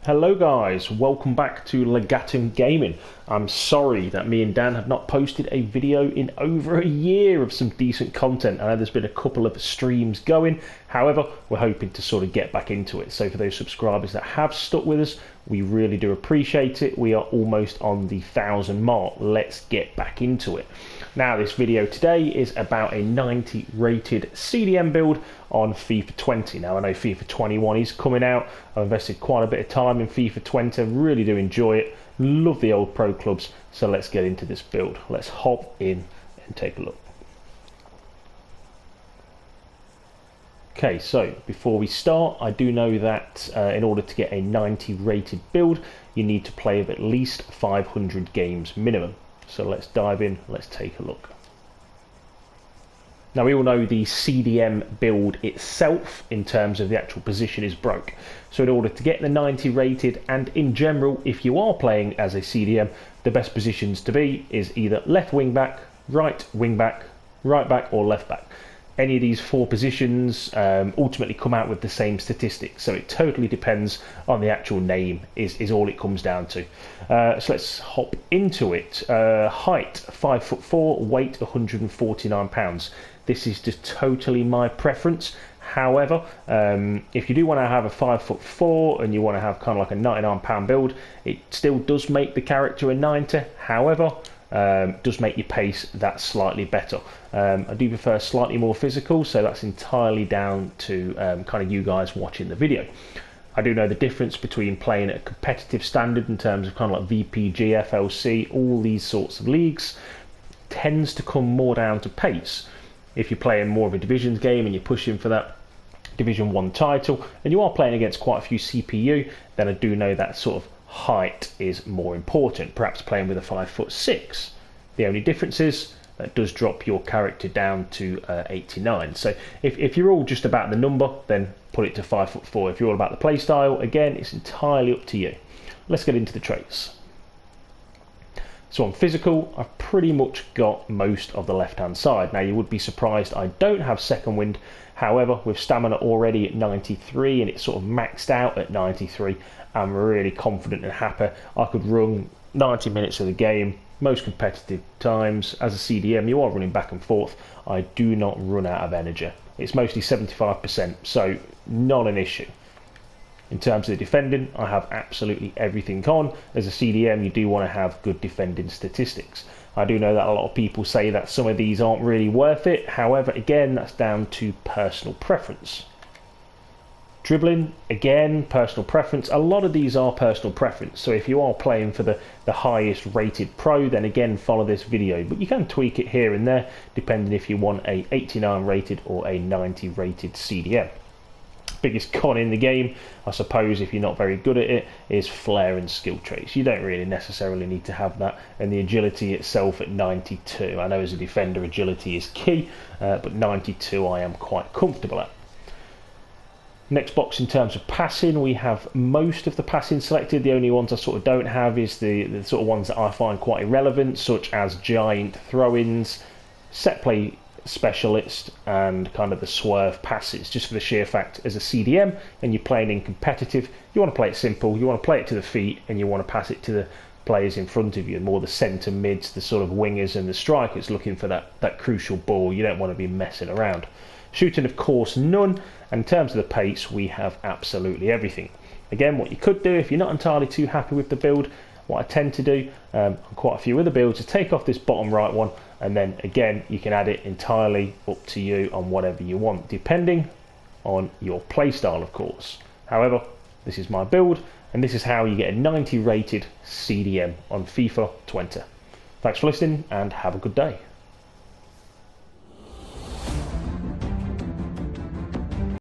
Hello guys, welcome back to Legatum Gaming. I'm sorry that me and Dan have not posted a video in over a year of some decent content. I know there's been a couple of streams going, however, we're hoping to sort of get back into it. So for those subscribers that have stuck with us, we really do appreciate it. We are almost on the 1,000 mark. Let's get back into it. Now this video today is about a 90 rated CDM build on FIFA 20. Now I know FIFA 21 is coming out. I've invested quite a bit of time in FIFA 20, really do enjoy it. Love the old pro clubs, so let's get into this build. Let's hop in and take a look. Okay, so before we start, I do know that in order to get a 90 rated build, you need to play of at least 500 games minimum. So let's dive in, let's take a look. Now we all know the CDM build itself in terms of the actual position is broke. So in order to get the 90 rated, and in general if you are playing as a CDM, the best positions to be is either left wing back, right back or left back. Any of these four positions ultimately come out with the same statistics, so it totally depends on the actual name is all it comes down to. So let's hop into it. Height 5'4", weight 149 pounds. This is just totally my preference. However, if you do want to have a 5'4" and you want to have kind of like a 99 pound build, it still does make the character a 90. However, does make your pace that slightly better. I do prefer slightly more physical, so that's entirely down to kind of you guys watching the video. I do know the difference between playing at a competitive standard in terms of kind of like VPG, FLC, all these sorts of leagues, tends to come more down to pace. If you're playing more of a divisions game and you're pushing for that Division 1 title, and you are playing against quite a few CPU, then I do know that sort of height is more important, perhaps playing with a 5'6". The only difference is that does drop your character down to 89. So if you're all just about the number, then put it to 5'4". If you're all about the play style, again, it's entirely up to you. Let's get into the traits. So on physical, I've pretty much got most of the left hand side. Now you would be surprised I don't have second wind. However, with stamina already at 93 and it's sort of maxed out at 93, I'm really confident and happy I could run 90 minutes of the game. Most competitive times as a CDM, you are running back and forth. I do not run out of energy. It's mostly 75%, so not an issue. In terms of the defending, I have absolutely everything on. As a CDM, you do want to have good defending statistics. I do know that a lot of people say that some of these aren't really worth it. However, again, that's down to personal preference. Dribbling, again, personal preference. A lot of these are personal preference. So if you are playing for the highest rated pro, then again, follow this video. But you can tweak it here and there, depending if you want a 89 rated or a 90 rated CDM. Biggest con in the game, I suppose, if you're not very good at it, is flair and skill traits. You don't really necessarily need to have that, and the agility itself at 92. I know as a defender agility is key, but 92 I am quite comfortable at. Next box in terms of passing, we have most of the passing selected. The only ones I sort of don't have is the sort of ones that I find quite irrelevant, such as giant throw-ins, set play specialist, and kind of the swerve passes, just for the sheer fact as a CDM and you're playing in competitive, you want to play it simple, you want to play it to the feet, and you want to pass it to the players in front of you, more the centre mids, the sort of wingers and the strikers looking for that crucial ball. You don't want to be messing around. Shooting, of course, none, and in terms of the pace, we have absolutely everything. Again, what you could do if you're not entirely too happy with the build, what I tend to do on quite a few other builds is take off this bottom right one, and then again you can add it entirely up to you on whatever you want, depending on your playstyle, of course. However, this is my build, and this is how you get a 90 rated CDM on FIFA 20. Thanks for listening, and have a good day.